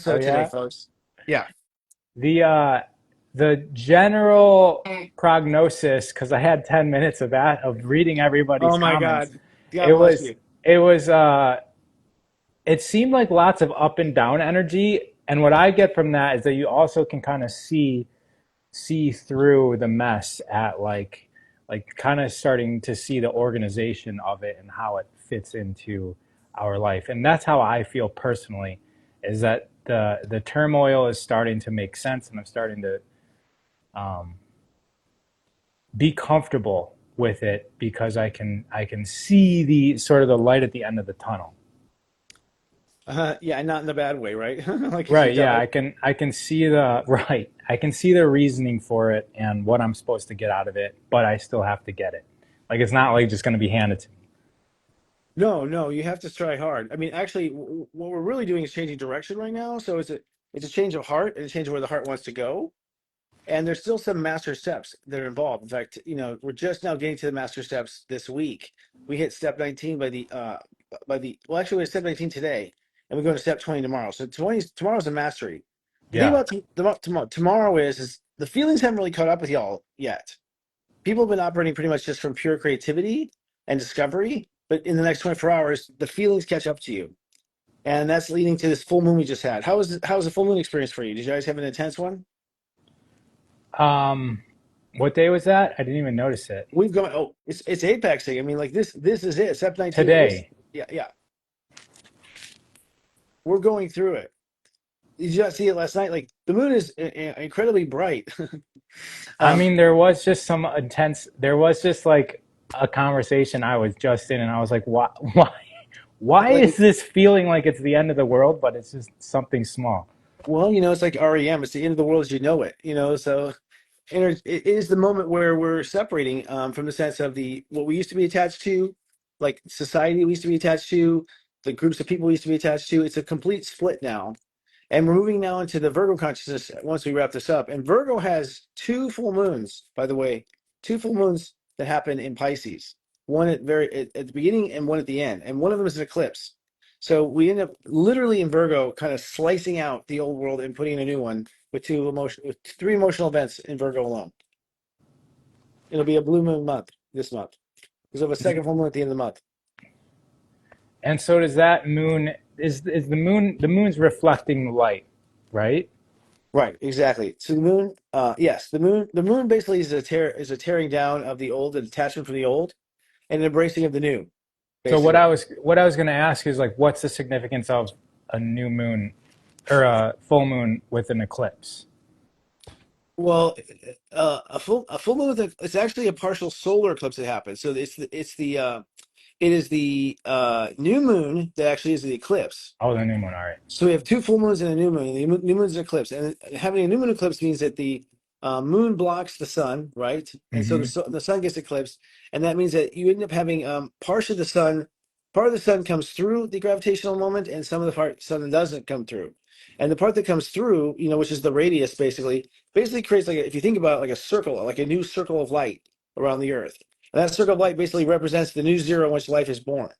Oh episode today, yeah. folks. Yeah. The uh the general prognosis, because I had 10 minutes of that of reading everybody's Oh my comments. God. God It bless was you. it was it seemed like lots of up and down energy. And what I get from that is that you also can kind of see through the mess at like kind of starting to see the organization of it and how it fits into our life. And that's how I feel personally, is that the turmoil is starting to make sense, and I'm starting to um, be comfortable with it because I can see the sort of the light at the end of the tunnel. Yeah, not in a bad way, right? Like you see Right, yeah, dog. I can see the right. I can see the reasoning for it and what I'm supposed to get out of it, but I still have to get it. Like it's not like just going to be handed to me. No, no, you have to try hard. I mean, actually, what we're really doing is changing direction right now. So it's a change of heart and a change of where the heart wants to go. And there's still some master steps that are involved. In fact, we're just now getting to the master steps this week. We hit step 19 well, actually, we're at step 19 today, and we're going to step 20 tomorrow. So tomorrow's a mastery. The thing Yeah. about tomorrow is the feelings haven't really caught up with y'all yet. People have been operating pretty much just from pure creativity and discovery, but in the next 24 hours, the feelings catch up to you. And that's leading to this full moon we just had. How was the full moon experience for you? Did you guys have an intense one? Um, what day was that? I didn't even notice it. We've gone. Oh, it's apexing. I mean, like this is it. Step 19 is, Today. yeah, yeah. We're going through it. Did you not see it last night? Like the moon is incredibly bright. I um, mean, there was just some intense. There was just like a conversation I was just in, and I was like, why like is this feeling like it's the end of the world, but it's just something small? well, it's like REM. It's the end of the world as you know it. So it is the moment where we're separating from the sense of the what we used to be attached to, like society we used to be attached to, the groups of people we used to be attached to. It's a complete split now. And we're moving now into the Virgo consciousness once we wrap this up. And Virgo has two full moons, by the way, two full moons that happen in Pisces. One at the beginning and one at the end. And one of them is an eclipse. So we end up literally in Virgo kind of slicing out the old world and putting in a new one with three emotional events in Virgo alone. It'll be a blue moon month this month. Because of a second full moon at the end of the month. And so does that moon? Is the moon's reflecting light, right? Right, exactly. So the moon, yes, the moon basically is a tearing down of the old, a detachment from the old, and an embracing of the new, So what I basically. was what I was going to ask is like, what's the significance of a new moon or a full moon with an eclipse? Well, a full moon it's actually a partial solar eclipse that happens. So it is the new moon that actually is the eclipse. Oh, the new moon. All right. So we have two full moons and a new moon. The new moon is an eclipse, and having a new moon eclipse means that the moon blocks the sun, right? And so Mm-hmm. the sun gets eclipsed, and that means that you end up having part of the sun comes through the gravitational moment, and some of the part sun doesn't come through. And the part that comes through, which is the radius, basically creates if you think about it, like a circle, like a new circle of light around the Earth. And that circle of light basically represents the new zero in which life is born.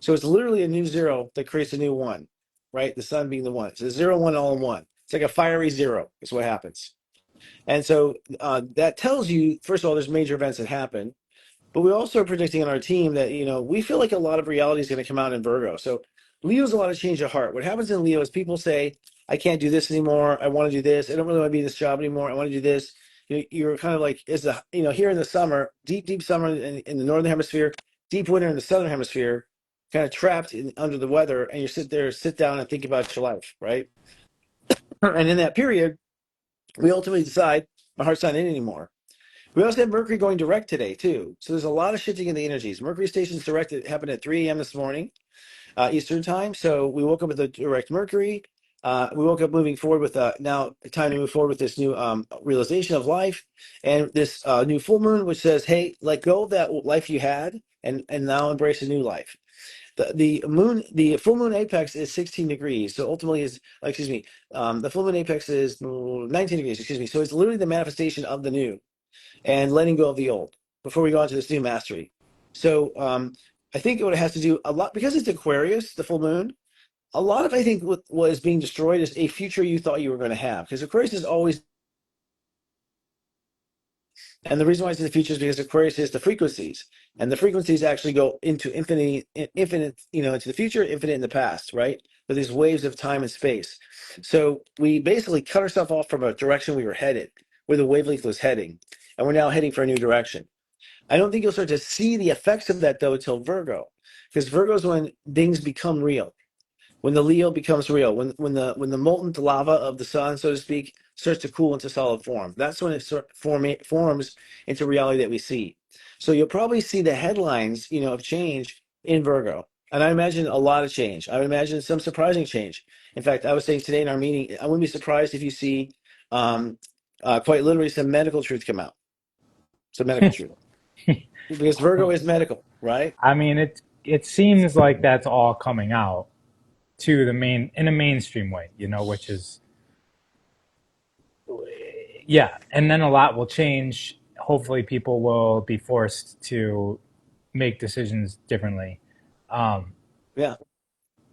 So it's literally a new zero that creates a new one, right? The sun being the one. So zero, one, all in one. It's like a fiery zero, is what happens. And so that tells you, first of all, there's major events that happen. But we also are predicting on our team that, we feel like a lot of reality is going to come out in Virgo. So Leo's a lot of change of heart. What happens in Leo is people say, I can't do this anymore. I want to do this. I don't really want to be in this job anymore. I want to do this. You're kind of like, here in the summer, deep, deep summer in the northern hemisphere, deep winter in the southern hemisphere, kind of trapped under the weather, and you sit down and think about your life, right? And in that period, we ultimately decide my heart's not in anymore. We also have Mercury going direct today too, so there's a lot of shifting in the energies. Mercury station's direct. It happened at 3 a.m. this morning, Eastern time. So we woke up with a direct Mercury. We woke up moving forward with now time to move forward with this new realization of life and this new full moon, which says, "Hey, let go of that life you had, and now embrace a new life." The full moon apex is 16 degrees. So ultimately excuse me, the full moon apex is 19 degrees, excuse me. So it's literally the manifestation of the new and letting go of the old before we go on to this new mastery. So I think what it has to do a lot, because it's Aquarius, the full moon, a lot of I think what was being destroyed is a future you thought you were going to have, because Aquarius is always, and the reason why it's in the future is because Aquarius is the frequencies, and the frequencies actually go into infinite, into the future, infinite in the past, right? With these waves of time and space. So we basically cut ourselves off from a direction we were headed, where the wavelength was heading, and we're now heading for a new direction. I don't think you'll start to see the effects of that though until Virgo, because Virgo is when things become real, when the Leo becomes real, when the molten lava of the sun, so to speak, starts to cool into solid form. That's when it forms into reality that we see. So you'll probably see the headlines, of change in Virgo, and I imagine a lot of change. I would imagine some surprising change. In fact, I was saying today in our meeting, I wouldn't be surprised if you see, um, quite literally, some medical truth come out. Some medical truth, because Virgo is medical, right? I mean, it seems like that's all coming out to the main in a mainstream way, which is yeah, and then a lot will change. Hopefully, people will be forced to make decisions differently. Um, Yeah,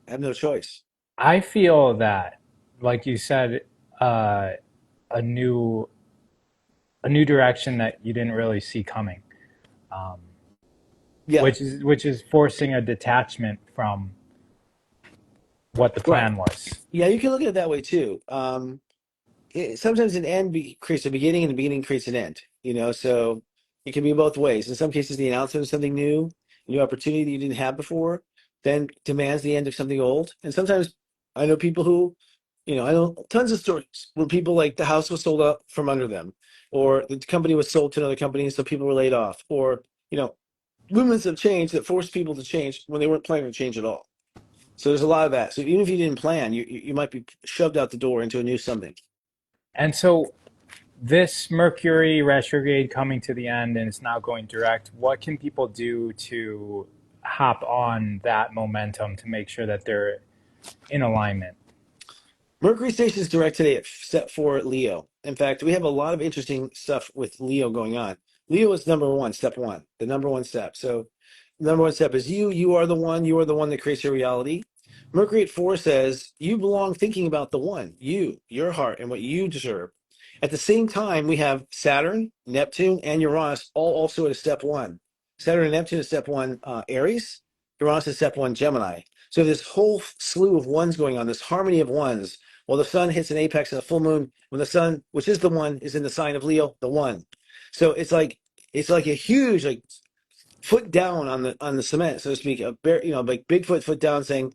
I have no choice. I feel that, like you said, uh, a new a new direction that you didn't really see coming, um, Yeah, which is forcing a detachment from what the right. plan was. Yeah, you can look at it that way too. Sometimes an end creates a beginning, and the beginning creates an end. So it can be both ways. In some cases, the announcement of something new, new opportunity that you didn't have before, then demands the end of something old. And sometimes I know people who, I know tons of stories where people, like, the house was sold out from under them, or the company was sold to another company, and so people were laid off, or movements of change that forced people to change when they weren't planning to change at all. So there's a lot of that. So even if you didn't plan, you might be shoved out the door into a new something. And so, this Mercury retrograde coming to the end and it's now going direct, what can people do to hop on that momentum to make sure that they're in alignment? Mercury stations direct today at set for Leo. In fact, we have a lot of interesting stuff with Leo going on. Leo is number one, step one, the number one step. So, number one step is you. You are the one. You are the one that creates your reality. Mercury at four says you belong thinking about the one, you, your heart, and what you deserve. At the same time, we have Saturn, Neptune, and Uranus all also at a step one. Saturn and Neptune is step one, Aries. Uranus is step one, Gemini. So this whole slew of ones going on, this harmony of ones. Well, the sun hits an apex in a full moon when the sun, which is the one, is in the sign of Leo, the one. So it's like a huge, like, foot down on the cement, so to speak, a bear, like Bigfoot foot down, saying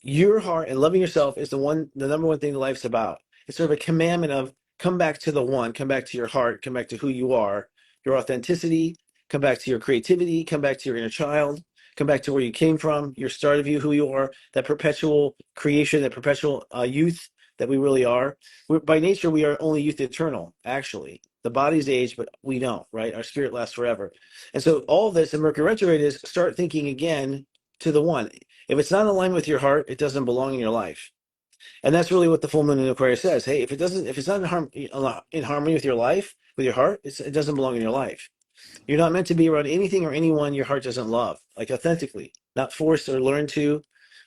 your heart and loving yourself is the number one thing that life's about. It's sort of a commandment of come back to the one, come back to your heart, come back to who you are, your authenticity, come back to your creativity, come back to your inner child, come back to where you came from, your start of you, who you are, that perpetual creation, that perpetual youth that we really are. By nature, we are only youth eternal, actually. The body's age, but we don't, right? Our spirit lasts forever. And so all of this in Mercury retrograde is start thinking again to the one. If it's not in alignment with your heart, it doesn't belong in your life. And that's really what the full moon in Aquarius says. Hey, if it's not in harmony with your life, with your heart, it doesn't belong in your life. You're not meant to be around anything or anyone your heart doesn't love, like authentically, not forced or learn to,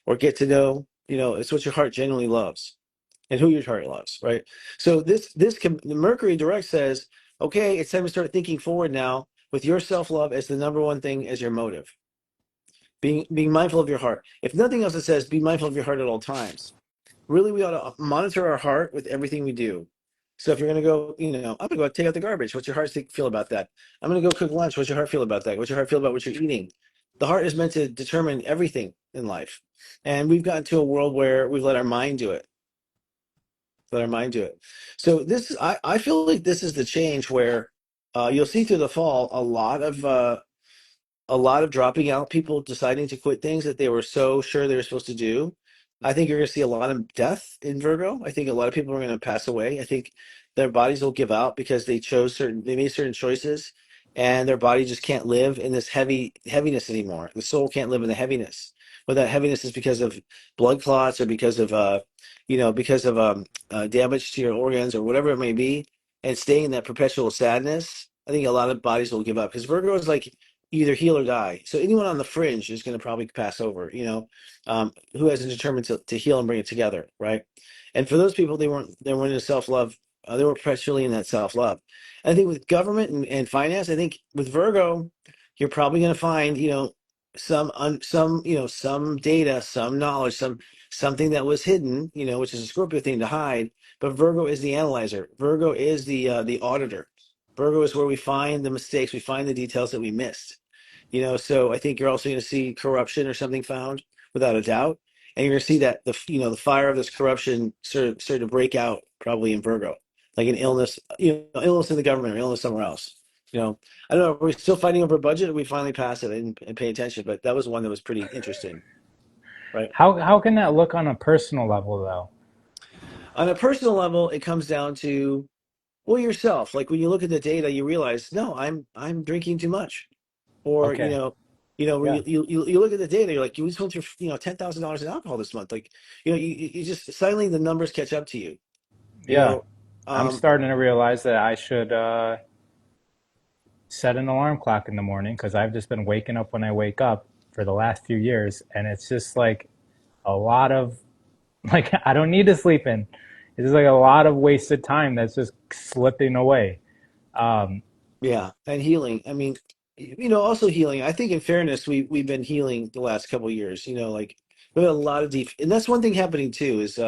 or get to know. It's what your heart genuinely loves and who your heart loves, right? So the Mercury direct says, okay, it's time to start thinking forward now with your self love as the number one thing as your motive. Being mindful of your heart. If nothing else, it says be mindful of your heart at all times. Really, we ought to monitor our heart with everything we do. So if you're going to go, I'm going to go take out the garbage. What's your heart feel about that? I'm going to go cook lunch. What's your heart feel about that? What's your heart feel about what you're eating? The heart is meant to determine everything in life. And we've gotten to a world where we've let our mind do it. Let our mind do it. So I feel like this is the change where you'll see through the fall a lot of dropping out, people deciding to quit things that they were so sure they were supposed to do. I think you're going to see a lot of death in Virgo. I think a lot of people are going to pass away. I think their bodies will give out because they made certain choices, and their body just can't live in this heaviness anymore. The soul can't live in the heaviness. Whether that heaviness is because of blood clots or because of damage to your organs or whatever it may be, and staying in that perpetual sadness. I think a lot of bodies will give up because Virgo is like you either heal or die. So anyone on the fringe is going to probably pass over, who hasn't determined to heal and bring it together, right? And for those people, they weren't in self love. They were perpetually in that self love. I think with government and finance, I think with Virgo, you're probably going to find, some data, some knowledge, something that was hidden, which is a Scorpio thing to hide. But Virgo is the analyzer. Virgo is the auditor. Virgo is where we find the mistakes, we find the details that we missed. So I think you're also going to see corruption or something found, without a doubt, and you're going to see that the fire of this corruption sort to break out probably in Virgo, like an illness, illness in the government or illness somewhere else. I don't know. We're still fighting over budget. We finally passed it and pay attention, but that was one that was pretty interesting, right? How can that look on a personal level though? On a personal level, it comes down to, well, yourself. Like when you look at the data, you realize, no, I'm drinking too much. Or Okay. when Yeah. you look at the data, you're like, you just went through $10,000 in alcohol this month. Like, you just suddenly the numbers catch up to you. You Yeah. know, I'm um, starting to realize that I should set an alarm clock in the morning because I've just been waking up when I wake up for the last few years, and it's just like a lot of like I don't need to sleep in. It's just like a lot of wasted time that's just slipping away. Um, yeah, and healing. I mean, also healing. I think in fairness, we've been healing the last couple of years. Like we have a lot of deep, and that's one thing happening too. Is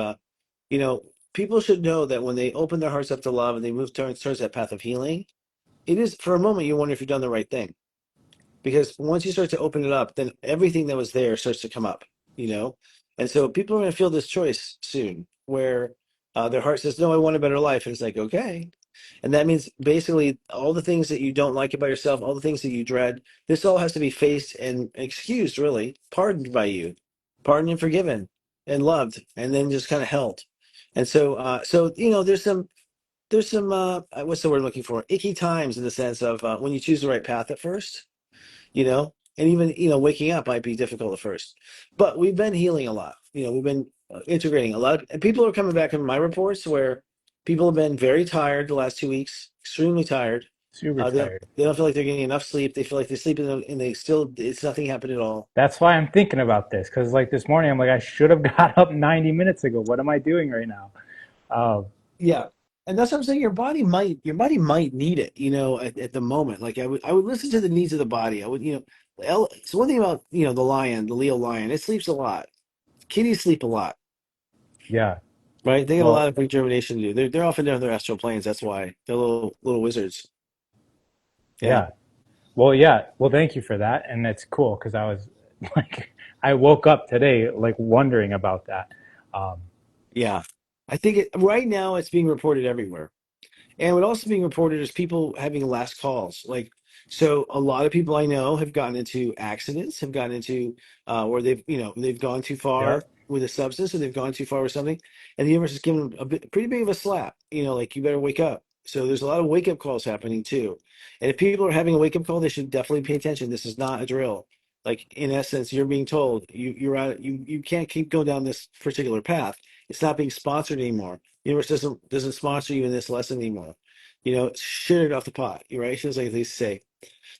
you know, people should know that when they open their hearts up to love and they move towards that path of healing, it is for a moment you wonder if you've done the right thing. Because once you start to open it up, then everything that was there starts to come up, you know? And so people are going to feel this choice soon where their heart says, no, I want a better life. And it's like, okay. And that means basically all the things that you don't like about yourself, all the things that you dread, this all has to be faced and excused, really, pardoned by you, pardoned and forgiven and loved, and then just kind of held. And so there's some, what's the word I'm looking for? Icky times in the sense of when you choose the right path at first, and even waking up might be difficult at first, but we've been healing a lot. We've been integrating a lot, and people are coming back in my reports where people have been very tired the last 2 weeks, extremely tired. super They don't, tired. they don't feel like they're getting enough sleep. They feel like they sleep and they still, it's nothing happened at all. That's why I'm thinking about this because like this morning I'm like I should have got up 90 minutes ago. What am I doing right now? Uh, Yeah. And that's what I'm saying. Your body might need it, at the moment. Like I would listen to the needs of the body. I would, so one thing about, the Leo lion, it sleeps a lot. Kitties sleep a lot. yeah. Right? They got a Well, lot of rejuvenation to do. They're often down their astral planes. That's why they're little wizards. Yeah, yeah. Well, yeah. Well, thank you for that, and it's cool because I was like, I woke up today like wondering about that. Um, yeah. I think right now it's being reported everywhere. And what also being reported is people having last calls. Like, so a lot of people I know have gotten into accidents, have gotten into where they've gone too yeah. far with a substance or they've gone too far with something, and the universe has given them pretty big of a slap. Like you better wake up. So there's a lot of wake up calls happening too. And if people are having a wake up call, they should definitely pay attention. This is not a drill. Like in essence, you're being told you're out. You can't keep going down this particular path. It's not being sponsored anymore. Universe doesn't sponsor you in this lesson anymore. Shit it off the pot. You're right. Feels like they say.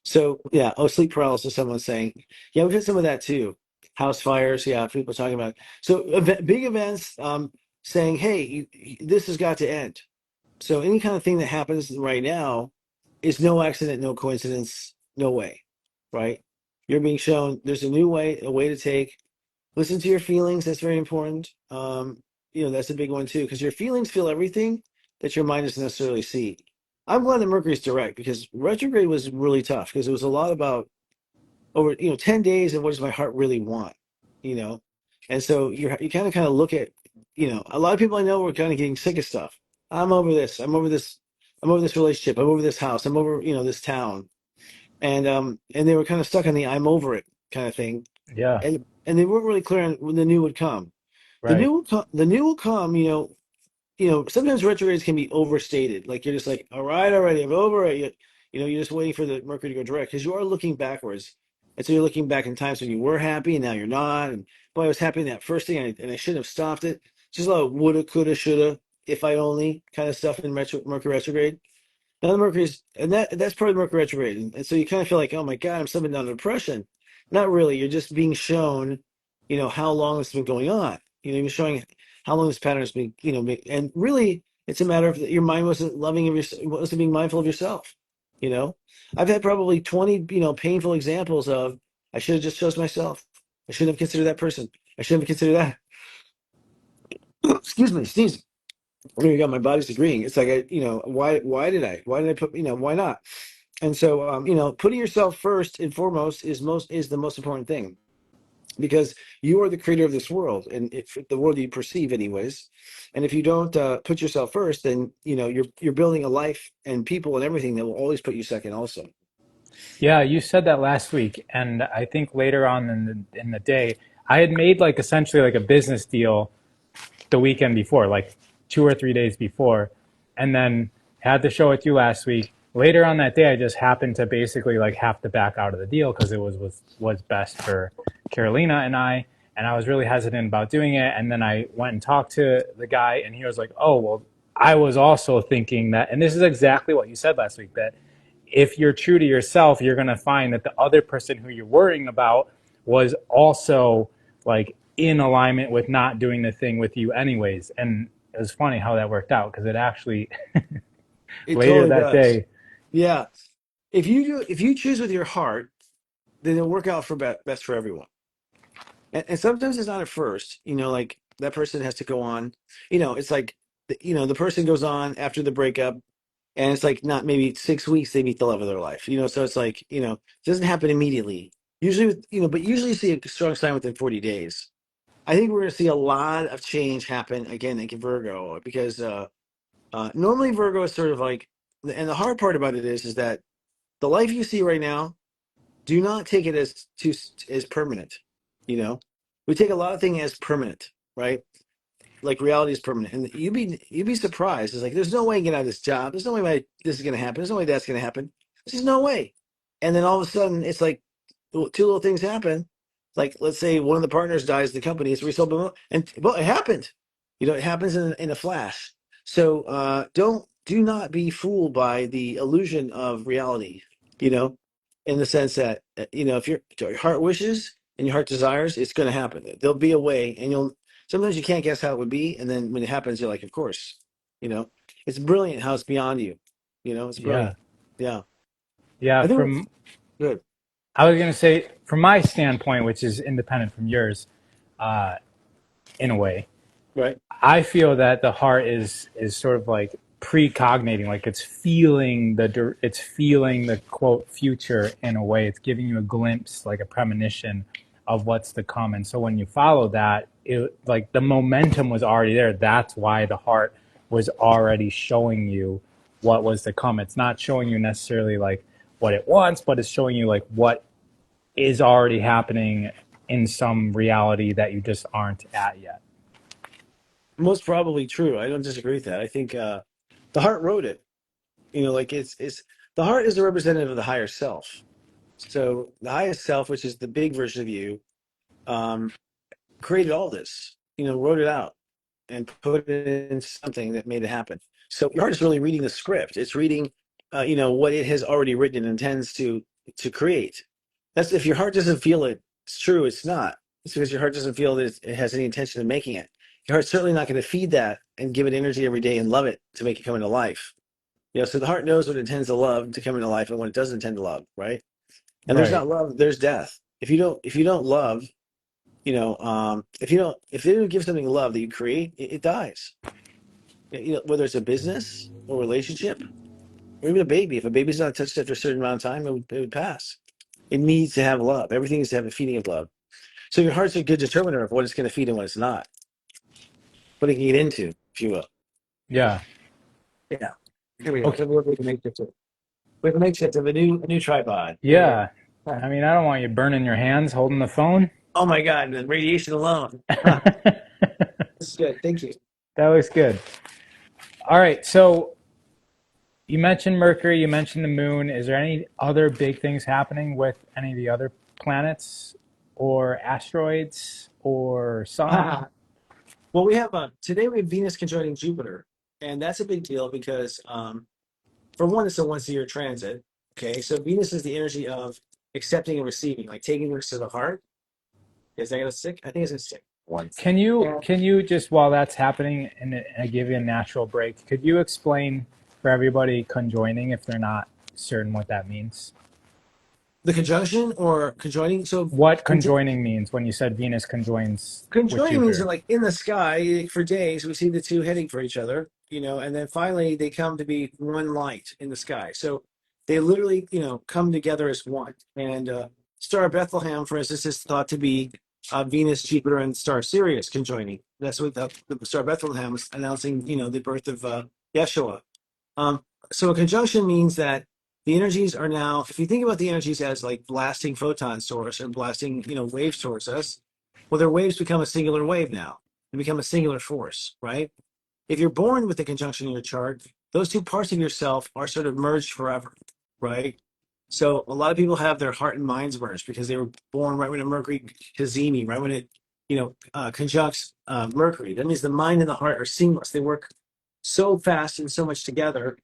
So yeah. Oh, sleep paralysis. Someone's saying. Yeah, we've had some of that too. House fires. Yeah, people talking about it. So big events. Saying, hey, this has got to end. So any kind of thing that happens right now is no accident, no coincidence, no way. Right? You're being shown there's a way to take. Listen to your feelings. That's very important. That's a big one too, because your feelings feel everything that your mind doesn't necessarily see. I'm glad that Mercury's direct because retrograde was really tough because it was a lot about over 10 days and what does my heart really want, you know? And so you kind of look at, a lot of people I know were kind of getting sick of stuff. I'm over this. I'm over this. I'm over this relationship. I'm over this house. I'm over, this town. And they were kind of stuck on the I'm over it kind of thing, Yeah. and they weren't really clear on when the new would come. The Right. new will come. The new will come. Sometimes retrogrades can be overstated. Like you're just like, all right, already, I'm over it. You're just waiting for the Mercury to go direct because you are looking backwards, and so you're looking back in times when you were happy and now you're not. And boy, I was happy in that first thing, and I shouldn't have stopped it. Just a lot of woulda, coulda, shoulda, if I only kind of stuff in Mercury retrograde. Now the Mercury's and that's part of Mercury retrograde, and so you kind of feel like, oh my God, I'm slipping down to depression. Not really. You're just being shown, how long this has been going on. You're showing how long this pattern has been, and really, it's a matter of your mind wasn't loving of your, wasn't being mindful of yourself. You know, I've had probably 20, painful examples of I should have just chose myself. I shouldn't have considered that person. I shouldn't have considered that. Excuse me, sneeze. There you go. My body's agreeing. It's like why did I put, why not? And so, putting yourself first and foremost is the most important thing because you are the creator of this world and the world you perceive, anyways. And if you don't put yourself first, then you're building a life and people and everything that will always put you second, also. Yeah, you said that last week, and I think later on in the day, I had made like essentially like a business deal the weekend before, like 2 or 3 days before, and then had the show with you last week. Later on that day, I just happened to basically like have to back out of the deal because it was best for Carolina and I was really hesitant about doing it. And then I went and talked to the guy, and he was like, "Oh, well, I was also thinking that," and this is exactly what you said last week, that if you're true to yourself, you're going to find that the other person who you're worrying about was also like in alignment with not doing the thing with you anyways. And it was funny how that worked out because it actually It later totally that does. day, Yeah. If you choose with your heart, then it'll work out for best for everyone. And sometimes it's not at first, like that person has to go on, it's like, the person goes on after the breakup and it's like not maybe 6 weeks they meet the love of their life, so it's like, it doesn't happen immediately. Usually, but usually you see a strong sign within 40 days. I think we're going to see a lot of change happen again in Virgo because normally Virgo is sort of like, and the hard part about it is that the life you see right now, do not take it as permanent. You know, we take a lot of things as permanent, right? Like reality is permanent, and you'd be surprised. It's like there's no way I can get out of this job. There's no way this is going to happen. There's no way that's going to happen. There's just no way. And then all of a sudden, it's like two little things happen. Like let's say one of the partners dies in the company, it's resold, and well, it happened. It happens in a flash. So do not be fooled by the illusion of reality. You know, in the sense that if your heart wishes and your heart desires, it's going to happen. There'll be a way, and you'll sometimes you can't guess how it would be, and then when it happens, you're like, of course. You know, it's brilliant how it's beyond you. It's yeah, brilliant. Yeah, yeah. I think it's From good. I was gonna say from my standpoint, which is independent from yours, uh, in a way, Right. I feel that the heart is sort of like precognating, like it's feeling the quote future in a way. It's giving you a glimpse, like a premonition of what's to come. And so when you follow that, it like the momentum was already there. That's why the heart was already showing you what was to come. It's not showing you necessarily like what it wants, but it's showing you like what is already happening in some reality that you just aren't at yet. Most probably true. I don't disagree with that. I think the heart wrote it. Like it's the heart is the representative of the higher self. So the highest self, which is the big version of you, um, created all this. Wrote it out and put it in something that made it happen. So your heart is really reading the script. It's reading, what it has already written and intends to create. That's if your heart doesn't feel it, it's true. It's not. It's because your heart doesn't feel that it has any intention of making it. Your heart's certainly not going to feed that and give it energy every day and love it to make it come into life. So the heart knows what it intends to love to come into life and what it doesn't intend to love, right? And there's Right. not love, there's death. If you don't love, if they don't give something love that you create, it dies. Whether it's a business or relationship or even a baby. If a baby's not touched after a certain amount of time, it would pass. It needs to have love. Everything needs to have a feeding of love. So your heart's a good determiner of what it's going to feed and what it's not, what it can get into, if you will. Yeah. Yeah. Here we go. Okay. So we can make shift. We have a makeshift of a new tripod. Here we Yeah. go. I mean, I don't want you burning your hands holding the phone. Oh my God, the radiation alone. This is good. Thank you. That looks good. All right. So you mentioned Mercury, you mentioned the moon. Is there any other big things happening with any of the other planets or asteroids or sun? Well, we have today we have Venus conjoining Jupiter, and that's a big deal because for one, it's a once a year transit. Okay, so Venus is the energy of accepting and receiving, like taking this to the heart. Is that gonna stick? I think it's gonna stick once. And Can you just while that's happening and I give you a natural break, could you explain for everybody conjoining if they're not certain what that means? the conjunction or conjoining. So What conjoining means when you said Venus conjoins with conjoining means that, Jupiter? like in the sky for days, we see the two heading for each other, and then finally they come to be one light in the sky. So they literally, come together as one. And Star of Bethlehem, for instance, is thought to be Venus, Jupiter, and Star Sirius conjoining. That's what the Star of Bethlehem is announcing, the birth of Yeshua. Um, so a conjunction means that the energies are now, if you think about the energies as like blasting photons to us or blasting, waves towards us, well, their waves become a singular wave now. They become a singular force, right? If you're born with a conjunction in your chart, those two parts of yourself are sort of merged forever, right? So a lot of people have their heart and minds merged because they were born right when a Mercury cazimi, right when it, conjuncts Mercury. That means the mind and the heart are seamless. They work so fast and so much together.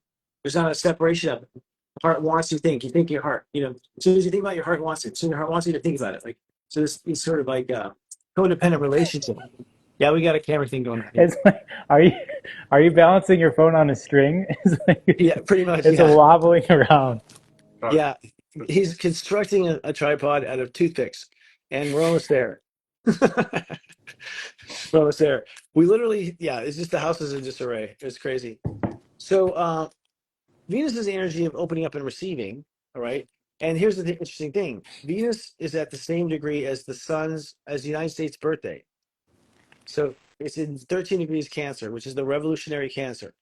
There's not a separation of it. The heart wants you to think. You think your heart. As soon as you think about your heart wants it. As soon as your heart wants you to think about it. Like so, this is sort of like a codependent relationship. Yeah, we got a camera thing going on here. It's like, are you balancing your phone on a string? It's like Yeah, pretty much. it's Yeah, wobbling around. yeah. He's constructing a tripod out of toothpicks, and we're almost there. We're almost there. We literally, yeah. It's just the house is in disarray. It's crazy. So, Venus is the energy of opening up and receiving. All right. And here's the interesting thing: Venus is at the same degree as the United States birthday. So it's in 13 degrees Cancer, which is the revolutionary Cancer.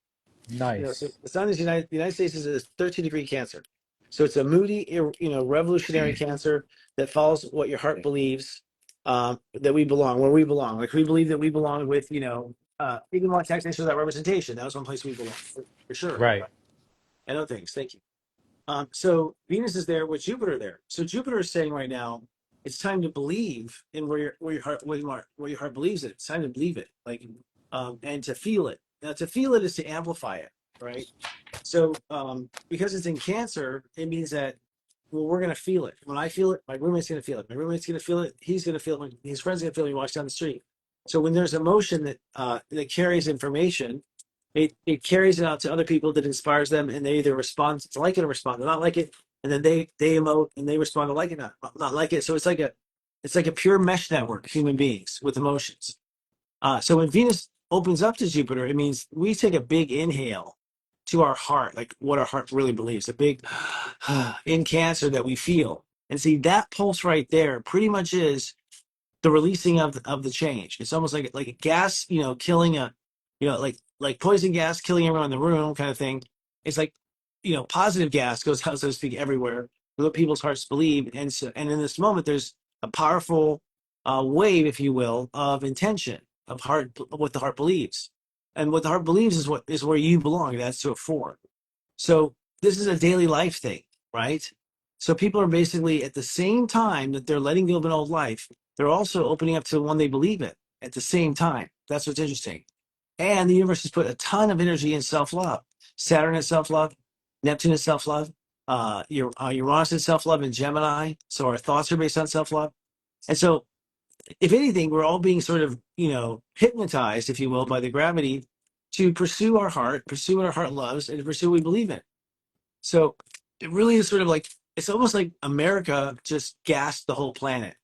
So Nice. the sun is the United States is a 13-degree Cancer. So it's a moody, revolutionary Cancer that follows what your heart believes, that we belong, where we belong. Like we believe that we belong with, even more taxation without representation. That was one place we belong for sure. Right. I know things. Thank you. So Venus is there with Jupiter there. So Jupiter is saying right now, it's time to believe in where your heart believes it. It's time to believe it, and to feel it. Now, to feel it is to amplify it, right? So, because it's in Cancer, it means that we're gonna feel it. When I feel it, my roommate's gonna feel it. My roommate's gonna feel it. He's gonna feel it. His friend's gonna feel it when he walks down the street. So when there's emotion that carries information, it carries it out to other people that inspires them, and they either respond to like it or respond to not like it, and then they emote and they respond to like it, not like it. So it's like a pure mesh network, human beings with emotions. So when Venus opens up to Jupiter, it means we take a big inhale to our heart, like what our heart really believes, a big in Cancer that we feel. And see that pulse right there pretty much is the releasing of the change. It's almost like a gas, killing like poison gas killing everyone in the room kind of thing. It's like, positive gas goes out, so to speak, everywhere. What people's hearts believe, and in this moment, there's a powerful wave, if you will, of intention of what the heart believes, and what the heart believes is where you belong. That's to a four. So this is a daily life thing, right? So people are basically at the same time that they're letting go of an old life, they're also opening up to the one they believe in at the same time. That's what's interesting. And the universe has put a ton of energy in self-love. Saturn is self-love, Neptune is self-love, Uranus is self-love, and Gemini. So our thoughts are based on self-love. And so, if anything, we're all being sort of, hypnotized, if you will, by the gravity to pursue our heart, pursue what our heart loves, and to pursue what we believe in. So it really is sort of like it's almost like America just gassed the whole planet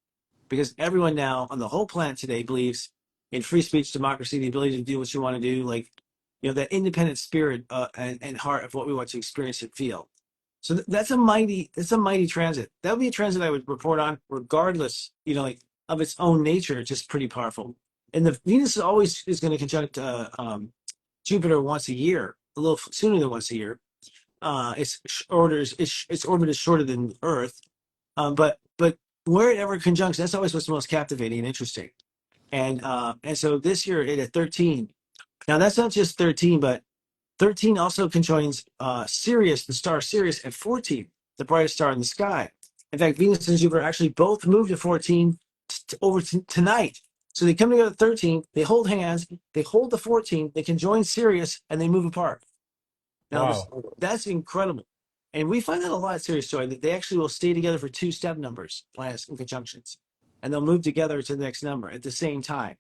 because everyone now on the whole planet today believes in free speech, democracy, the ability to do what you want to do, like that independent spirit and heart of what we want to experience and feel. So that's a mighty transit. That would be a transit I would report on, regardless, like of its own nature. It's just pretty powerful. And the Venus is going to conjunct Jupiter once a year, a little sooner than once a year. Its orbit is shorter than Earth, but where it ever conjuncts, that's always what's most captivating and interesting. And so this year it at 13. Now that's not just 13, but 13 also conjoins Sirius, the star Sirius, at 14, the brightest star in the sky. In fact, Venus and Jupiter actually both move to 14 over tonight. So they come together at 13, they hold hands, they hold the 14, they conjoin Sirius, and they move apart. Now this Wow. that's incredible. And we find that a lot, serious story, that they actually will stay together for two step numbers, planets and conjunctions, and they'll move together to the next number at the same time.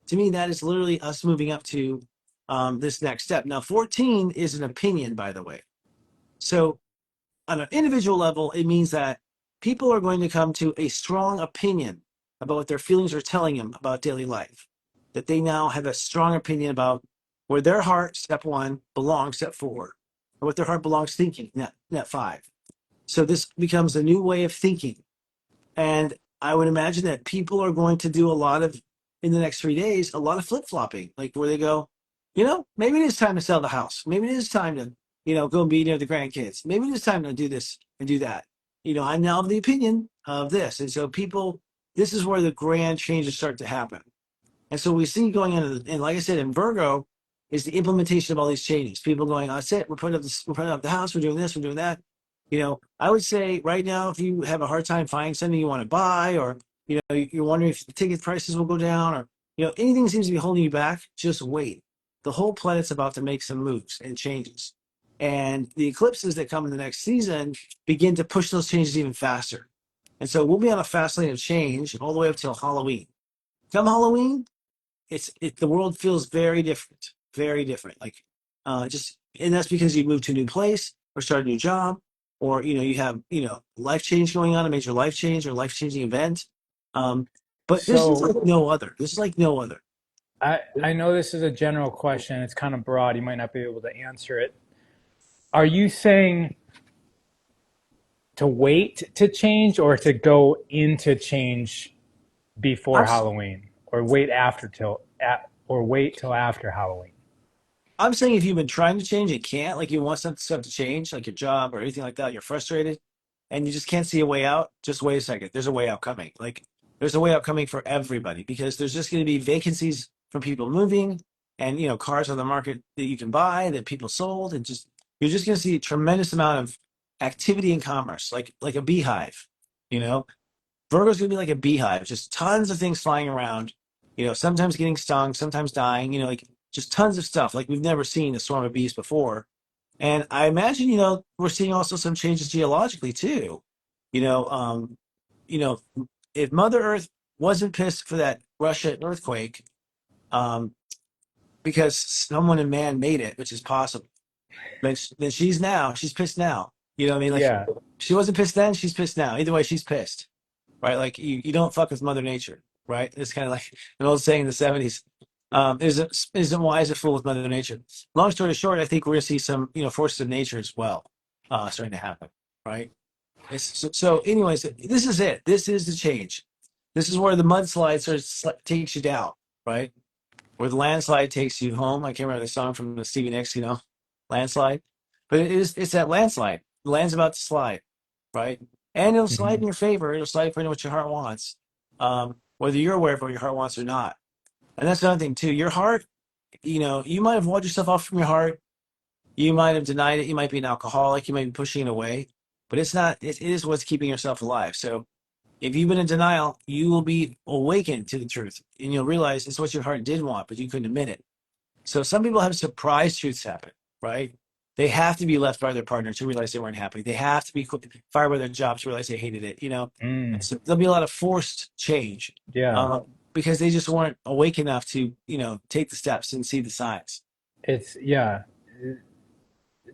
To me, that is literally us moving up to this next step. Now, 14 is an opinion, by the way. So on an individual level, it means that people are going to come to a strong opinion about what their feelings are telling them about daily life. That they now have a strong opinion about where their heart, step one, belongs, step four, or what their heart belongs thinking, net five. So this becomes a new way of thinking. And I would imagine that people are going to do a lot of, in the next 3 days, a lot of flip flopping, like where they go, maybe it is time to sell the house. Maybe it is time to, go be near the grandkids. Maybe it is time to do this and do that. I'm now of the opinion of this. And so people, this is where the grand changes start to happen. And so we see going into, and like I said, in Virgo is the implementation of all these changes. People going, that's it. We're putting up the house. We're doing this. We're doing that. I would say right now, if you have a hard time finding something you want to buy, or you're wondering if the ticket prices will go down, or anything seems to be holding you back, just wait. The whole planet's about to make some moves and changes, and the eclipses that come in the next season begin to push those changes even faster. And so we'll be on a fast lane of change all the way up till Halloween. Come Halloween, the world feels very different. Like just and that's because you moved to a new place or start a new job, or you have life change going on, a major life change or life changing event. Um, but this is So like no other. This is like no other. I know this is a general question. It's kind of broad. You might not be able to answer it. Are you saying to wait to change or to go into change before I'm Halloween or wait till after Halloween? I'm saying if you've been trying to change and can't, like you want some stuff to change, like your job or anything like that, you're frustrated and you just can't see a way out, just wait a second. There's a way out coming. Like there's a way out coming for everybody because there's just going to be vacancies from people moving and cars on the market that you can buy that people sold, and just you're just going to see a tremendous amount of activity in commerce, like a beehive. You know, Virgo's going to be like a beehive, just tons of things flying around, sometimes getting stung, sometimes dying, like just tons of stuff. Like we've never seen a swarm of bees before. And I imagine, we're seeing also some changes geologically too. You know, um, you know, if Mother Earth wasn't pissed for that Russia earthquake, um, because someone in man made it, which is possible, then she's pissed now. You know what I mean? Like Yeah. she wasn't pissed then, she's pissed now. Either way, she's pissed, right? Like you don't fuck with Mother Nature, right? It's kind of like an old saying in the 70s. Isn't wise to fool with Mother Nature. Long story short, I think we're gonna see some, forces of nature as well, starting to happen, right? Anyways, this is it. This is the change. This is where the mudslide takes you down, right? Where the landslide takes you home. I can't remember the song from the Stevie Nicks, landslide, but it's that landslide. The land's about to slide, right? And it'll slide in Hmm. your favor. It'll slide according to what your heart wants, whether you're aware of what your heart wants or not. And that's another thing too. Your heart, you might have walled yourself off from your heart. You might have denied it. You might be an alcoholic. You might be pushing it away, but it's not. It is what's keeping yourself alive. So if you've been in denial, you will be awakened to the truth, and you'll realize it's what your heart did want, but you couldn't admit it. So some people have surprise truths happen, right? They have to be left by their partner to realize they weren't happy. They have to be fired by their job to realize they hated it. Mm. So there'll be a lot of forced change, Yeah. because they just weren't awake enough to, take the steps and see the signs. Yeah.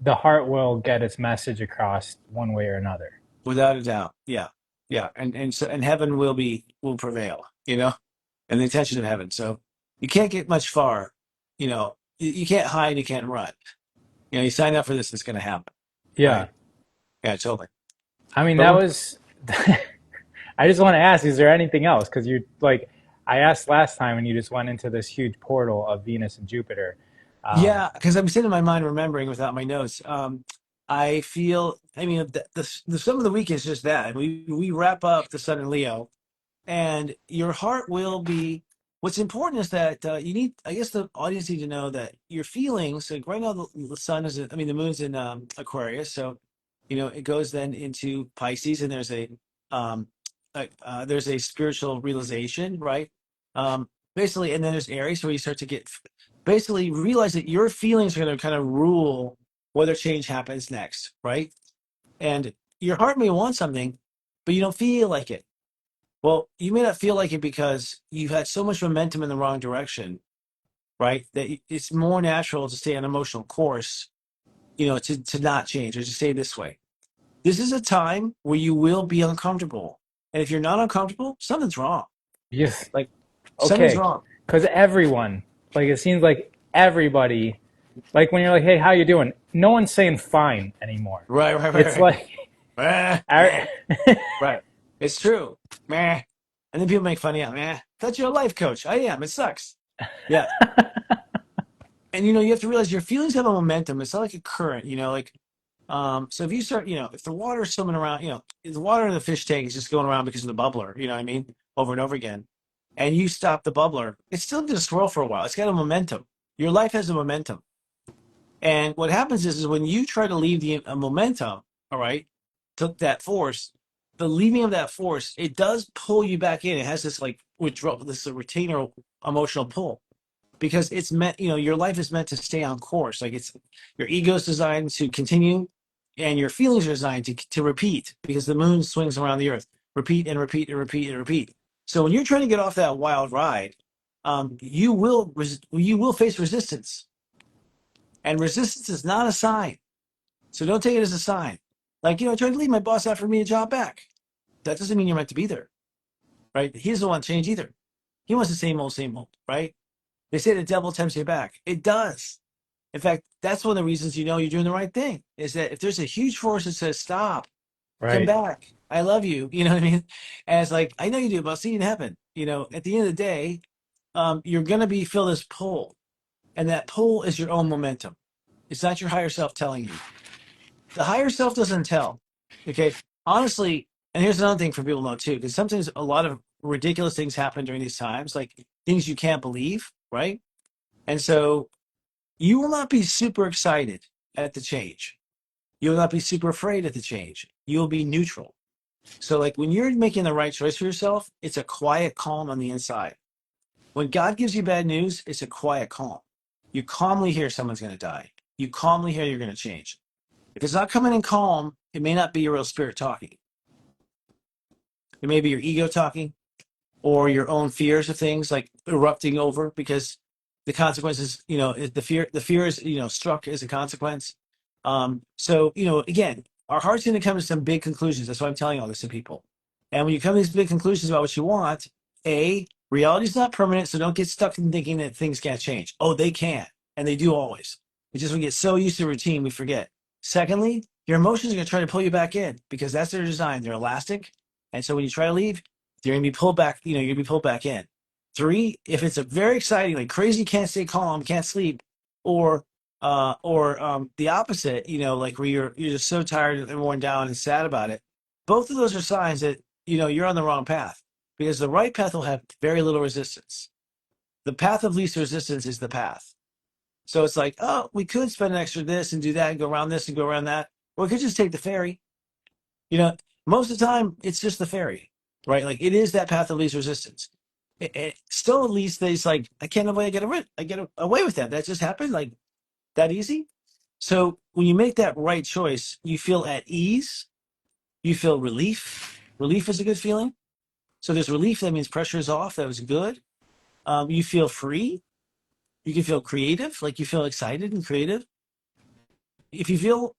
The heart will get its message across one way or another. Without a doubt. Yeah. Yeah. And heaven will prevail, and the intention of heaven. So you can't get much far, you can't hide, you can't run. You sign up for this, it's going to happen. Yeah. Right. Yeah, totally. I mean, But that we're, was. I just want to ask: is there anything else? Because you're like, I asked last time, and you just went into this huge portal of Venus and Jupiter. Um, yeah, because I'm sitting in my mind remembering without my notes. I feel, I mean, the sum of the week is just that. We wrap up the sun in Leo, and your heart will be. What's important is that you need, I guess, the audience need to know that your feelings. Like right now, the sun is, I mean, the moon's in Aquarius, so it goes then into Pisces, and um, there's a spiritual realization, right? Basically, and then there's Aries, where you start to get basically realize that your feelings are going to kind of rule. whether change happens next, right? And your heart may want something, but you don't feel like it. Well, you may not feel like it because you've had so much momentum in the wrong direction, right? That it's more natural to stay on emotional course, to not change or to stay this way. This is a time where you will be uncomfortable. And if you're not uncomfortable, something's wrong. Yes. Like something's Okay. wrong. Because everyone, like it seems like everybody, like when you're like, hey, how you doing? No one's saying fine anymore. Right, right, It's right, like, right. Meh. Right. It's true. Meh. And then people make fun of you. Meh. Thought you're a life coach. I am. It sucks. Yeah. And you have to realize your feelings have a momentum. It's not like a current, so if you start, if the water is swimming around, if the water in the fish tank is just going around because of the bubbler, you know what I mean? Over and over again. And you stop the bubbler, it's still gonna swirl for a while. It's got a momentum. Your life has a momentum. And what happens is when you try to leave the momentum, all right, to that force, the leaving of that force, it does pull you back in. It has this like withdrawal, this retainer emotional pull because it's meant, your life is meant to stay on course. Like it's your ego is designed to continue, and your feelings are designed to repeat because the moon swings around the earth, repeat and repeat and repeat and repeat. So when you're trying to get off that wild ride, you will face resistance, and resistance is not a sign. So don't take it as a sign. Like, I tried to leave my boss after me a job back. That doesn't mean you're meant to be there, right? He doesn't want change either. He wants the same old, right? They say the devil tempts you back. It does. In fact, that's one of the reasons you know you're doing the right thing is that if there's a huge force that says, stop, come right, back, I love you, you know what I mean? And it's like, I know you do, but I'll see you in heaven. At the end of the day, you're going to feel this pull. And that pull is your own momentum. It's not your higher self telling you. The higher self doesn't tell. Okay. Honestly, and here's another thing for people to know too, because sometimes a lot of ridiculous things happen during these times, like things you can't believe, right? And so you will not be super excited at the change. You will not be super afraid at the change. You will be neutral. So, like when you're making the right choice for yourself, it's a quiet calm on the inside. When God gives you bad news, it's a quiet calm. You calmly hear someone's going to die. You calmly hear you're going to change. If it's not coming in calm, it may not be your real spirit talking. It may be your ego talking or your own fears of things like erupting over because the consequences, the fear is, struck as a consequence. So, again, our heart's going to come to some big conclusions. That's why I'm telling all this to people. And when you come to these big conclusions about what you want, reality is not permanent. So don't get stuck in thinking that things can't change. Oh, they can. And they do always. It's just we get so used to routine, we forget. Secondly, your emotions are going to try to pull you back in because that's their design. They're elastic. And so when you try to leave, you're gonna be pulled back, you're gonna be pulled back in. Three, if it's a very exciting, like crazy, can't stay calm, can't sleep, or the opposite, like where you're just so tired and worn down and sad about it, both of those are signs that you're on the wrong path because the right path will have very little resistance. The path of least resistance is the path. So it's like, oh, we could spend an extra this and do that and go around this and go around that. Or we could just take the ferry. You know, Most of the time it's just the ferry, right? Like it is that path of least resistance. It still at least there's like I can't avoid I get away with that. That just happened like that easy. So when you make that right choice, you feel at ease. You feel relief. Relief is a good feeling. So there's relief. That means pressure is off. That was good. You feel free. You can feel creative. Like you feel excited and creative. If you feel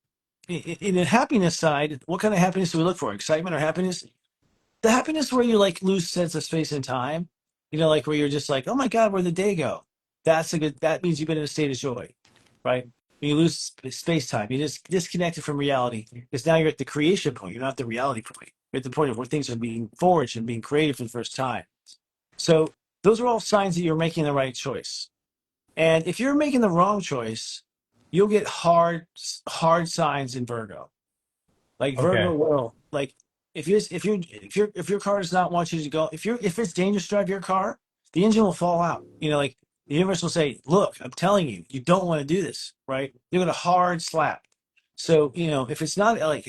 in the happiness side, what kind of happiness do we look for? Excitement or happiness? The happiness where you like lose sense of space and time, like where you're just like, oh my God, where'd the day go? That means you've been in a state of joy, right? When you lose space time, you just disconnected from reality because now you're at the creation point. You're not the reality point. You're at the point of where things are being forged and being created for the first time. So those are all signs that you're making the right choice. And if you're making the wrong choice, you'll get hard signs in Virgo. Like okay, Virgo will like if your car does not want you to go if it's dangerous to drive your car, the engine will fall out. Like the universe will say, "Look, I'm telling you, you don't want to do this." Right? They're gonna hard slap. So if it's not like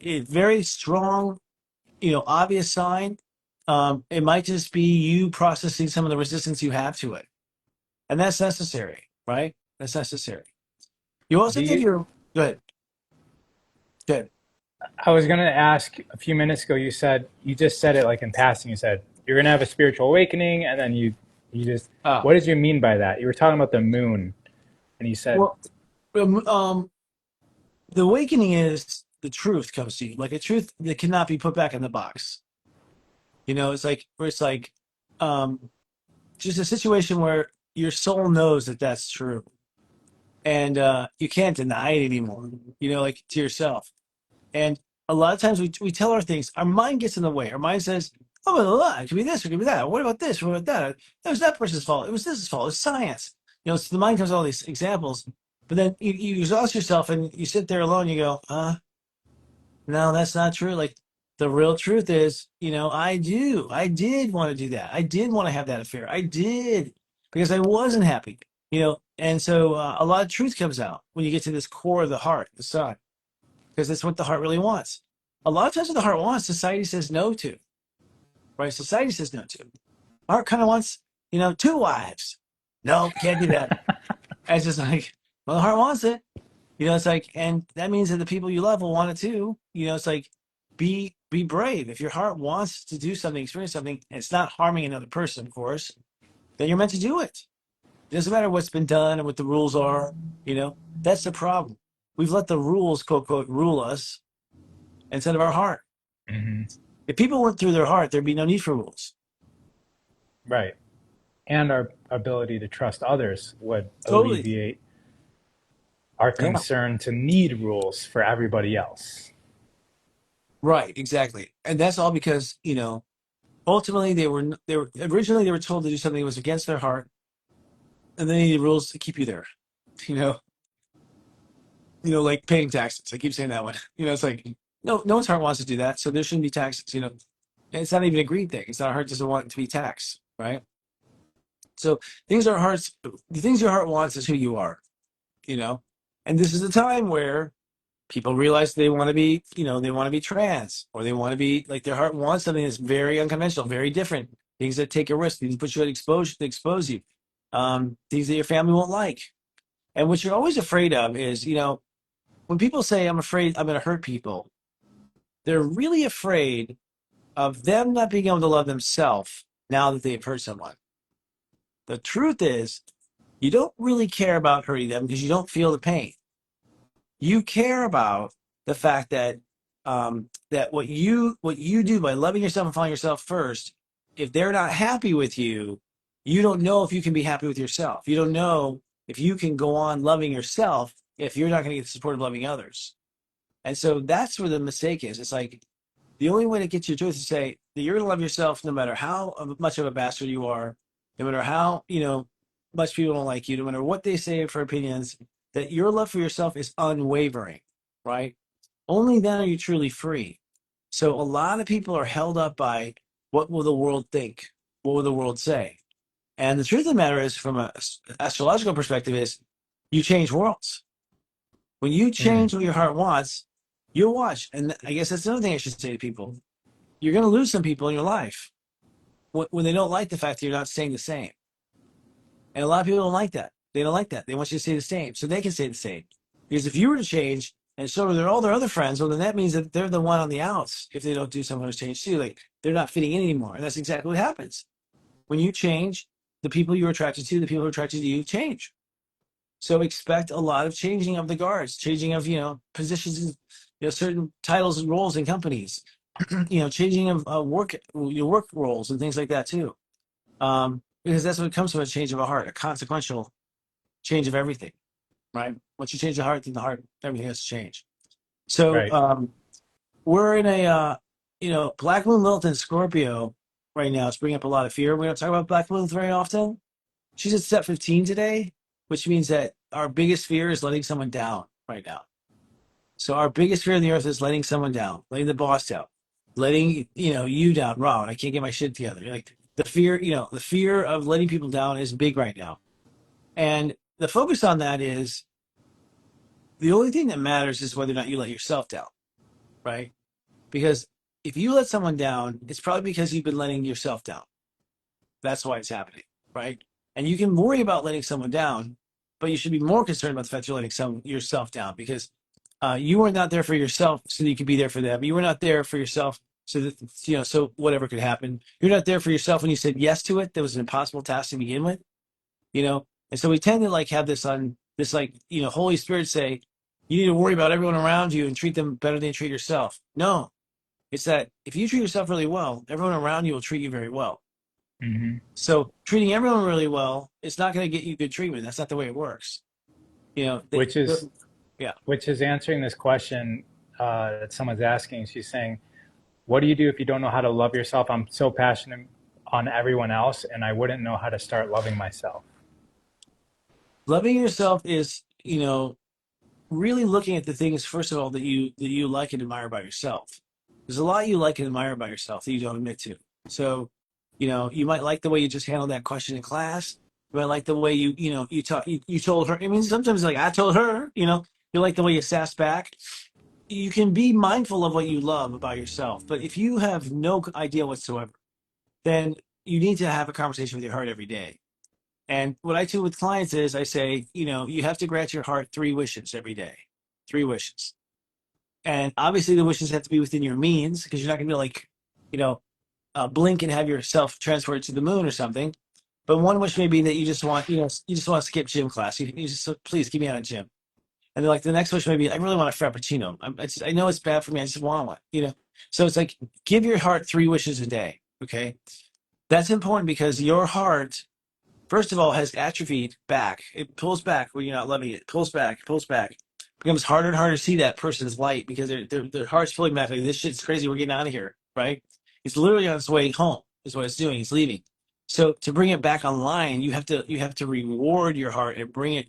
a very strong, obvious sign, it might just be you processing some of the resistance you have to it, and that's necessary, right? That's necessary. You do also give you your Go ahead. Good. I was going to ask a few minutes ago, you just said it like in passing. You said you're going to have a spiritual awakening, and then you just, Ah, what did you mean by that? You were talking about the moon, and you said, well, the awakening is the truth comes to you, like a truth that cannot be put back in the box. It's like where it's like, um, just a situation where your soul knows that that's true, and you can't deny it anymore. Like to yourself. And a lot of times we tell our things, our mind gets in the way. Our mind says, oh, blah, blah, blah. It could be this, it could be that. What about this? What about that? It was that person's fault. It was this fault. It's science. So the mind comes with all these examples, but then you exhaust yourself and you sit there alone. You go, no, that's not true. Like the real truth is, I did want to do that. I did want to have that affair. I did because I wasn't happy, and so a lot of truth comes out when you get to this core of the heart, the sun, because that's what the heart really wants. A lot of times, what the heart wants, society says no to, right? Society says no to. Heart kind of wants, two wives. No, can't do that. And it's just like, well, the heart wants it. It's like, and that means that the people you love will want it too. It's like, be brave. If your heart wants to do something, experience something, and it's not harming another person, of course, then you're meant to do it. It doesn't matter what's been done and what the rules are. That's the problem. We've let the rules, quote, quote, rule us instead of our heart. mm-hmm, If people went through their heart, there'd be no need for rules. right. And our ability to trust others would Totally. alleviate our Yeah. concern to need rules for everybody else. Right. Exactly. And that's all because, ultimately they were originally they were told to do something that was against their heart, and they needed rules to keep you there. You know, like paying taxes. I keep saying that one. It's like no one's heart wants to do that, so there shouldn't be taxes. And it's not even a greed thing. It's not our heart doesn't want it to be taxed, right? So the things your heart wants is who you are. You know, and this is a time where people realize they want to be, they want to be trans, or they want to be like their heart wants something that's very unconventional, very different. Things that take a risk, things that put you at exposure, to expose you, things that your family won't like. And what you're always afraid of is, when people say, I'm afraid I'm going to hurt people, they're really afraid of them not being able to love themselves now that they've hurt someone. The truth is, you don't really care about hurting them because you don't feel the pain. You care about the fact that that what you do by loving yourself and following yourself first, if they're not happy with you, you don't know if you can be happy with yourself. You don't know if you can go on loving yourself if you're not going to get the support of loving others. And so that's where the mistake is. It's like the only way to get your truth is to say that you're going to love yourself no matter how much of a bastard you are, no matter how, much people don't like you, no matter what they say for opinions, that your love for yourself is unwavering, right? Only then are you truly free. So a lot of people are held up by what will the world think? What will the world say? And the truth of the matter is, from an astrological perspective, is you change worlds. When you Mm, change what your heart wants, you'll watch. And I guess that's another thing I should say to people. You're going to lose some people in your life when they don't like the fact that you're not staying the same. And a lot of people don't like that. They don't like that. They want you to stay the same so they can stay the same. Because if you were to change and so are all their other friends, well, then that means that they're the one on the outs if they don't do some kind of change too. Like they're not fitting in anymore. And that's exactly what happens. When you change, the people you're attracted to, the people who are attracted to you change. So expect a lot of changing of the guards, changing of, positions, certain titles and roles in companies, changing of work, your work roles and things like that too. Because that's what comes from a change of a heart, a consequential change of everything, right? Once you change the heart, then the heart, everything has to change. So right. we're in a, Black Moon Lilith in Scorpio right now. It's bringing up a lot of fear. We don't talk about Black Moon very often. She's at step 15 today, which means that our biggest fear is letting someone down right now. So our biggest fear on the earth is letting someone down, letting the boss down, letting, you down. Ron, I can't get my shit together. Like the fear of letting people down is big right now. And the focus on that is the only thing that matters is whether or not you let yourself down, right? Because if you let someone down, it's probably because you've been letting yourself down. That's why it's happening, right? And you can worry about letting someone down, but you should be more concerned about the fact you're letting yourself down because You were not there for yourself so that you could be there for them. You were not there for yourself so that, so whatever could happen. You're not there for yourself when you said yes to it. That was an impossible task to begin with, you know? And so we tend to like have this on this, like, Holy Spirit say, you need to worry about everyone around you and treat them better than you treat yourself. No, it's that if you treat yourself really well, everyone around you will treat you very well. Hmm. So treating everyone really well, it's not going to get you good treatment. That's not the way it works. Which is Yeah. which is answering this question that someone's asking. She's saying, "What do you do if you don't know how to love yourself? I'm so passionate on everyone else, and I wouldn't know how to start loving myself." Loving yourself is, really looking at the things, first of all, that you like and admire about yourself. There's a lot you like and admire about yourself that you don't admit to. So, you might like the way you just handled that question in class. You might like the way you told her. I mean, sometimes like I told her, you like the way you sassed back. You can be mindful of what you love about yourself, but if you have no idea whatsoever, then you need to have a conversation with your heart every day. And what I do with clients is I say, you have to grant your heart 3 wishes every day. 3 wishes. And obviously the wishes have to be within your means because you're not going to be like, you know, blink and have yourself transferred to the moon or something. But one wish may be that you just want to skip gym class. You just, please keep me out of gym. And then like the next wish may be, I really want a frappuccino. I know it's bad for me. I just want one. So it's like, give your heart 3 wishes a day. Okay. That's important because your heart, first of all, has atrophied back. It pulls back when you're not loving it. It pulls back, it pulls back. It becomes harder and harder to see that person's light because their heart's pulling back. Like, this shit's crazy. We're getting out of here, right? It's literally on its way home. Is what it's doing. It's leaving. So to bring it back online, you have to reward your heart and bring it.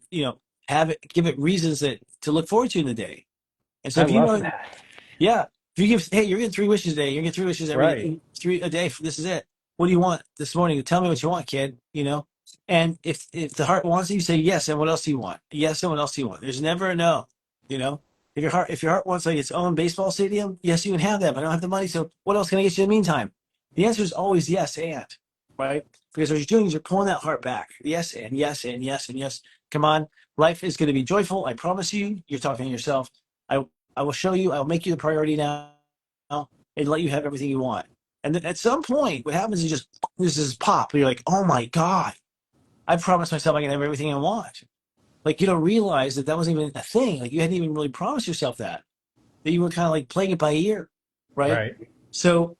Have it, give it reasons that to look forward to in the day. And so I if you love know, that. yeah. If you give, hey, you're getting 3 wishes a day. You're getting 3 wishes every Right. day, three a day. This is it. What do you want this morning? Tell me what you want, kid. And if the heart wants it, you say yes. And what else do you want? Yes. And what else do you want? There's never a no. You know, if your heart wants like its own baseball stadium, yes, you can have that. But I don't have the money. So what else can I get you in the meantime? The answer is always yes and, right? Because what you're doing is you're pulling that heart back. Yes and yes and yes and yes. Come on, life is going to be joyful. I promise you. You're talking to yourself. I I will show you. I'll make you the priority now and let you have everything you want. And then at some point, what happens is just this is pop. You're like, oh my god, I promised myself I can have everything I want. Like you don't realize that that wasn't even a thing. Like you hadn't even really promised yourself that you were kind of like playing it by ear, right? Right. So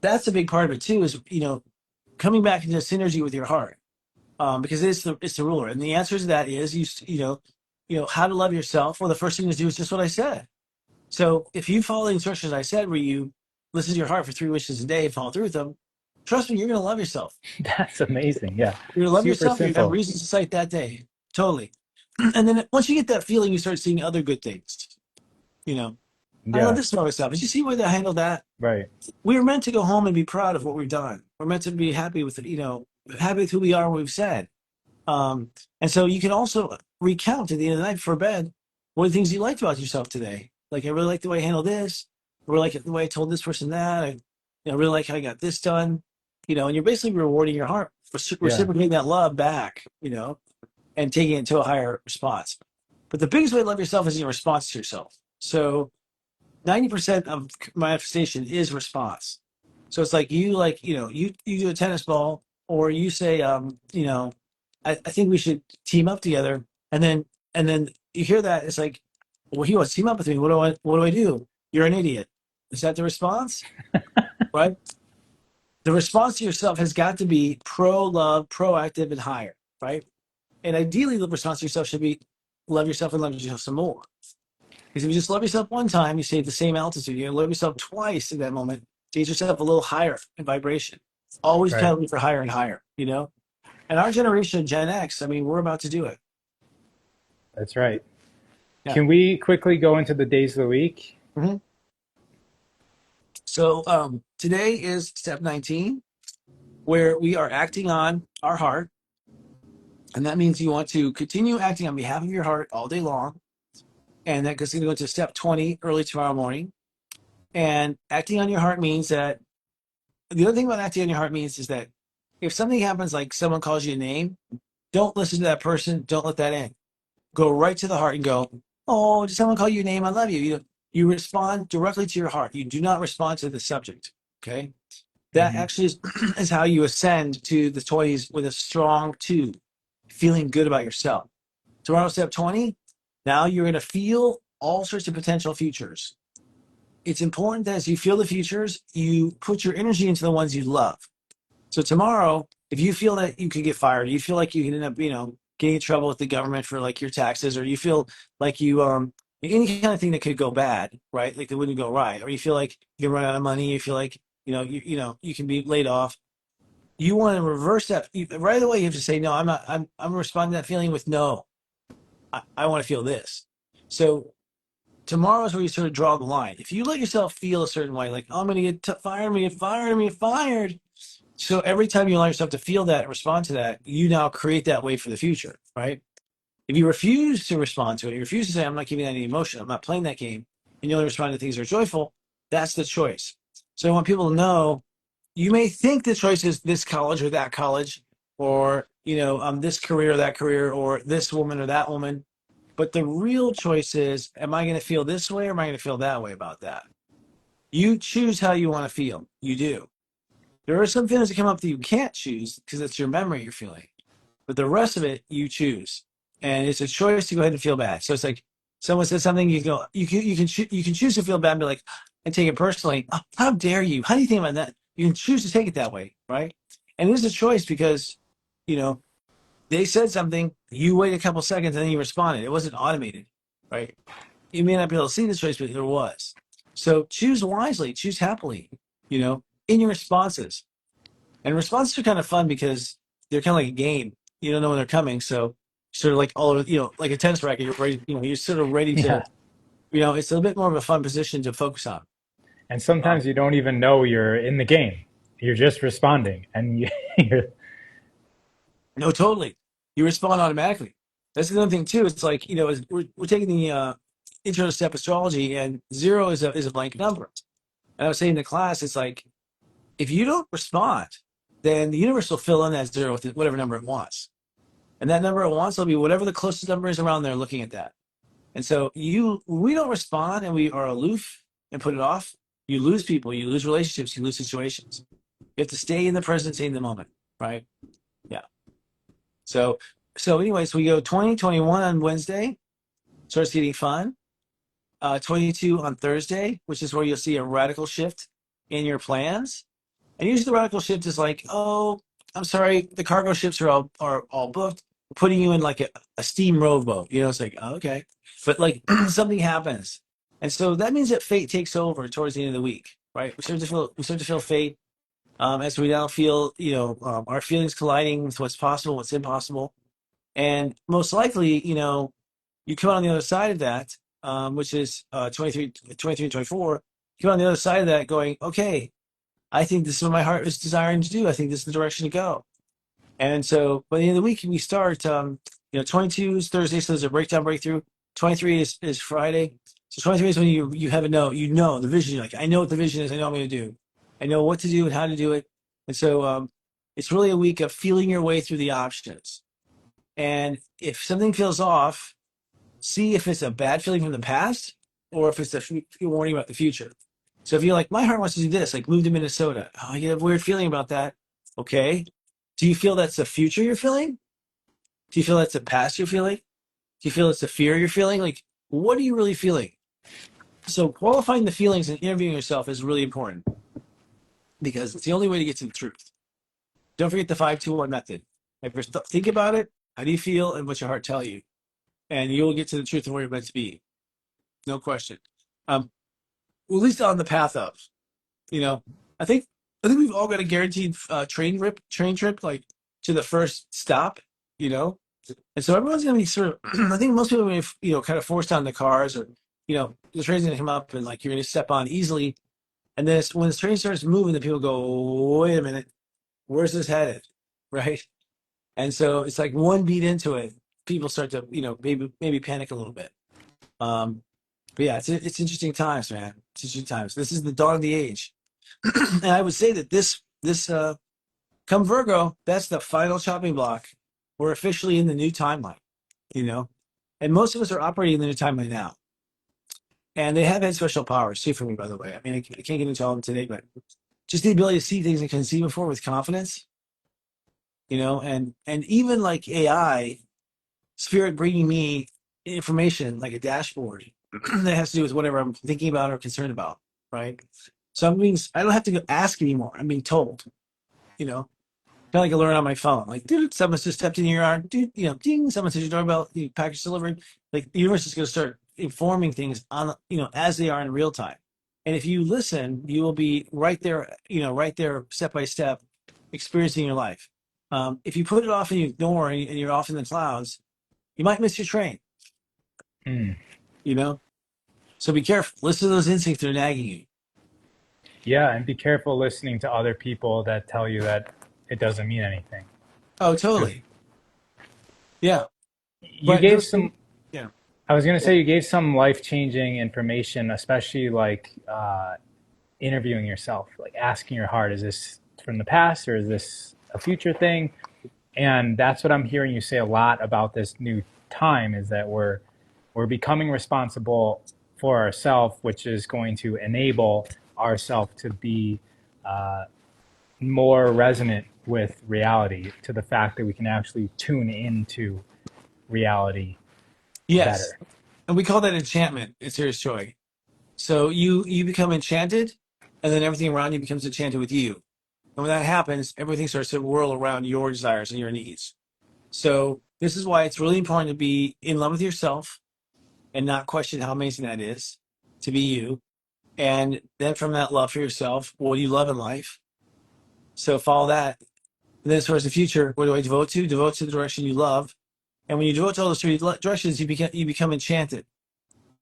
that's a big part of it too. Is coming back into synergy with your heart, because it's the ruler. And the answer to that is how to love yourself. Well, the first thing to do is just what I said. So if you follow the instructions I said, where you listen to your heart for 3 wishes a day and follow through with them, trust me, you're going to love yourself. That's amazing. Yeah. You're going to love Super yourself. You're going to have simple. reasons to cite that day. Totally. And then once you get that feeling, you start seeing other good things. You know, I love Yeah. this about myself. Did you see where I handled that? Right. We were meant to go home and be proud of what we've done. We're meant to be happy with it, happy with who we are and what we've said. Um, and so you can also recount at the end of the night before bed what are the things you liked about yourself today. Like, I really like the way I handled this. I really like the way I told this person that. I really like how I got this done. And you're basically rewarding your heart for Yeah. reciprocating that love back, and taking it to a higher response. But the biggest way to love yourself is your response to yourself. So 90% of manifestation is response. So it's like you do a tennis ball, or you say, I think we should team up together. And then you hear that, it's like, well, he wants to team up with me. What do I do? You're an idiot. Is that the response? Right? The response to yourself has got to be pro love, proactive, and higher, right? And ideally the response to yourself should be love yourself and love yourself some more. Because if you just love yourself one time, you stay at the same altitude. You love yourself twice in that moment, to get yourself a little higher in vibration. Always Right. pedaling for higher and higher. And our generation, Gen X, I mean, we're about to do it. That's right. Yeah. Can we quickly go into the days of the week? hmm So today is step 19, where we are acting on our heart. And that means you want to continue acting on behalf of your heart all day long. And that goes to go to step 20 early tomorrow morning. And acting on your heart means that the other thing about acting on your heart means is that if something happens, like someone calls you a name, don't listen to that person. Don't let that in. Go right to the heart and go, oh, did someone call you a name? I love you. You respond directly to your heart. You do not respond to the subject. Okay. That Hmm. actually is how you ascend to the 20s with a strong two, feeling good about yourself. Tomorrow, step 20. Now you're going to feel all sorts of potential futures. It's important that as you feel the futures, you put your energy into the ones you love. So tomorrow, if you feel that you could get fired, you feel like you can end up, getting in trouble with the government for like your taxes, or you feel like you any kind of thing that could go bad, right? Like it wouldn't go right, or you feel like you can run out of money, you feel like you can be laid off. You want to reverse that right away. You have to say, no, I'm not. I'm responding to that feeling with no. I want to feel this. So tomorrow is where you sort of draw the line. If you let yourself feel a certain way, like, oh, I'm going to get fired, I'm going to get fired, I'm going to get fired. So every time you allow yourself to feel that, respond to that, you now create that way for the future, right? If you refuse to respond to it, you refuse to say, I'm not giving that any emotion, I'm not playing that game, and you only respond to things that are joyful, that's the choice. So I want people to know you may think the choice is this college or that college, or, this career or that career, or this woman or that woman. But the real choice is, am I going to feel this way or am I going to feel that way about that? You choose how you want to feel. You do. There are some feelings that come up that you can't choose because it's your memory you're feeling. But the rest of it, you choose. And it's a choice to go ahead and feel bad. So it's like someone says something, you go, you can choose to feel bad and be like, and take it personally. Oh, how dare you? How do you think about that? You can choose to take it that way, right? And it is a choice because, you know, they said something, you wait a couple seconds and then you responded. It wasn't automated, right? You may not be able to see the choice, but there was. So choose wisely, choose happily, in your responses. And responses are kind of fun because they're kind of like a game. You don't know when they're coming, so sort of like all of like a tennis racket. You're ready. You're sort of ready to. Yeah. It's a little bit more of a fun position to focus on. And Um, sometimes you don't even know you're in the game. You're just responding, and you're, no, totally. You respond automatically. That's another thing too. It's like we're taking the intro to step astrology, and zero is a blank number. And I was saying in the class, it's like if you don't respond, then the universe will fill in that zero with whatever number it wants, and that number it wants will be whatever the closest number is around there. Looking at that. And so we don't respond and we are aloof and put it off. You lose people, you lose relationships, you lose situations. You have to stay in the present, stay in the moment, right? Yeah. So, anyways, we go 2021 on Wednesday, starts getting fun. 22 on Thursday, which is where you'll see a radical shift in your plans. And usually the radical shift is like, oh, I'm sorry, the cargo ships are all booked. We're putting you in like a steam rowboat. It's like, oh, okay. But like something happens. And so that means that fate takes over towards the end of the week, right? We start to feel fate as we now feel, our feelings colliding with what's possible, what's impossible. And most likely, you come out on the other side of that, which is 23 and 24, you come on the other side of that going, okay, I think this is what my heart is desiring to do. I think this is the direction to go. And so by the end of the week, we start, 22 is Thursday, so there's a breakdown breakthrough. 23 is Friday. So 23 is when you have the vision. You're like, I know what the vision is. I know what I'm going to do. I know what to do and how to do it. And so it's really a week of feeling your way through the options. And if something feels off, see if it's a bad feeling from the past or if it's a warning about the future. So if you're like, my heart wants to do this, like move to Minnesota. Oh, I get a weird feeling about that. Okay. Do you feel that's the future you're feeling? Do you feel that's the past you're feeling? Do you feel it's the fear you're feeling? Like, what are you really feeling? So qualifying the feelings and interviewing yourself is really important because it's the only way to get to the truth. Don't forget the 5-2-1 method. Think about it. How do you feel and what's your heart tell you? And you'll get to the truth of where you're meant to be. No question. Um, well, at least on the path of. You know, I think we've all got a guaranteed train trip, like to the first stop. You know, and so everyone's gonna be sort of. I think most people are gonna be, kind of forced on the cars, or the train's gonna come up and like you're gonna step on easily, and then when the train starts moving, the people go, wait a minute, where's this headed, right? And so it's like one beat into it, people start to maybe panic a little bit. Um, but yeah, it's interesting times, man. It's interesting times. This is the dawn of the age. And I would say that this come Virgo, that's the final chopping block. We're officially in the new timeline, you know. And most of us are operating in their timeline now. And they have had special powers too for me, by the way. I mean, I can't get into all of them today, but just the ability to see things I couldn't see before with confidence, and even like AI, Spirit bringing me information like a dashboard that has to do with whatever I'm thinking about or concerned about, right? So I don't have to go ask anymore. I'm being told, you know, kind of like I learn on my phone. Like, dude, someone just stepped in your yard. Dude, ding, someone says your doorbell, package delivered. Like the universe is going to start informing things on, as they are in real time. And if you listen, you will be right there, right there, step by step, experiencing your life. If you put it off and you ignore and you're off in the clouds, you might miss your train, Mm. you know? So be careful. Listen to those instincts that are nagging you. Yeah, and be careful listening to other people that tell you that it doesn't mean anything. Oh, Because totally. Yeah. you But gave those things, some, yeah. I was going to Yeah. say, you gave some life changing information, especially like interviewing yourself, like asking your heart, is this from the past or is this a future thing? And that's what I'm hearing you say a lot about this new time is that we're becoming responsible for ourselves, which is going to enable ourselves to be uh, more resonant with reality, to the fact that we can actually tune into reality Yes. better. And we call that enchantment. It's Serious Joy. So you become enchanted, and then everything around you becomes enchanted with you. And when that happens, everything starts to whirl around your desires and your needs. So this is why it's really important to be in love with yourself and not question how amazing that is to be you. And then from that love for yourself, what do you love in life? So follow that. And then towards the future, what do I devote to? Devote to the direction you love. And when you devote to all those three directions, you become enchanted,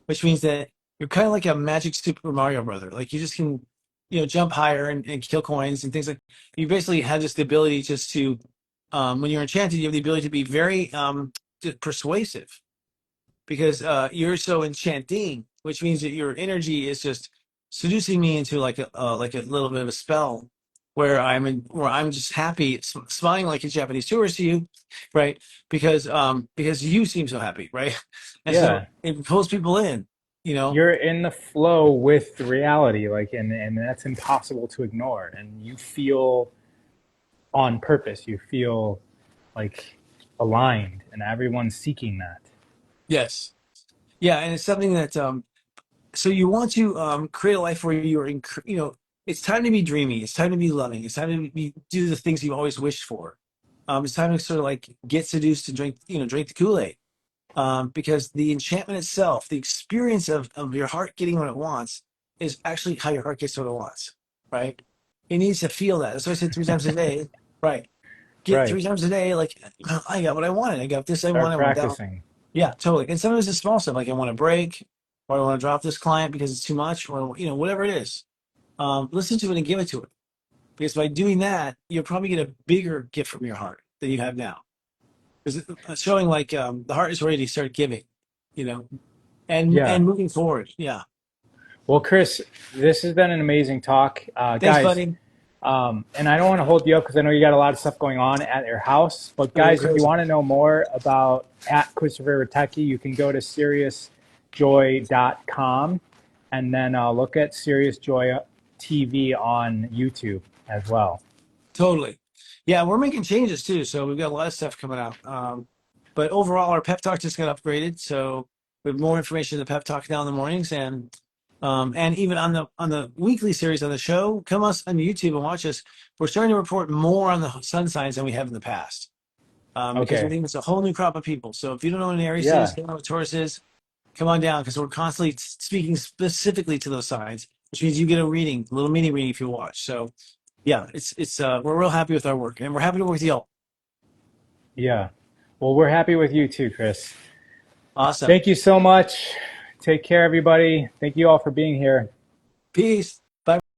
which means that you're kind of like a magic Super Mario brother. Like you just can, jump higher and kill coins and things like. You basically have just the ability just to, when you're enchanted, you have the ability to be very persuasive because you're so enchanting, which means that your energy is just seducing me into like a little bit of a spell where I'm just happy, smiling like a Japanese tourist to you, right? Because you seem so happy, right? And so Yeah, it pulls people in, you know. you're in the flow with reality, like, and that's impossible to ignore. And you feel on purpose. You feel like aligned, and everyone's seeking that. Yes, yeah, and it's something that so you want to create a life where it's time to be dreamy, it's time to be loving, it's time to do the things you've always wished for. It's time to sort of like get seduced and drink the Kool-Aid. Because the enchantment itself, the experience of your heart getting what it wants, is actually how your heart gets what it wants, right? It needs to feel that. That's why I said 3 times a day, right? Get Right. 3 times a day, like I got what I wanted. I got this I want, Start I want that. practicing. Yeah, totally. And sometimes it's small stuff, like I want to break, or I want to drop this client because it's too much, or whatever it is. Listen to it and give it to it. Because by doing that, you'll probably get a bigger gift from your heart than you have now. Because it's showing like the heart is ready to start giving, you know, and Yeah. and moving forward. Yeah. Well, Chris, this has been an amazing talk. Thanks, Guys, buddy. and I don't want to hold you up because I know you got a lot of stuff going on at your house. But Okay, guys, if you crazy. want to know more about at Christopher Ritecki, you can go to seriousjoy.com and then look at Serious Joy TV on YouTube as well. Totally. Yeah, we're making changes too. So we've got a lot of stuff coming out. But overall, our pep talk just got upgraded. So we have more information in the pep talk now in the mornings, and even on the weekly series on the show. Come us on YouTube and watch us. We're starting to report more on the sun signs than we have in the past. Because we Okay. think it's a whole new crop of people. So if you don't know what an Aries is, Yeah. you don't know what Taurus is, come on down because we're constantly speaking specifically to those signs, which means you get a reading, a little mini reading if you watch. So yeah, it's we're real happy with our work and we're happy to work with y'all. Yeah. Well, we're happy with you too, Chris. Awesome. Thank you so much. Take care, everybody. Thank you all for being here. Peace.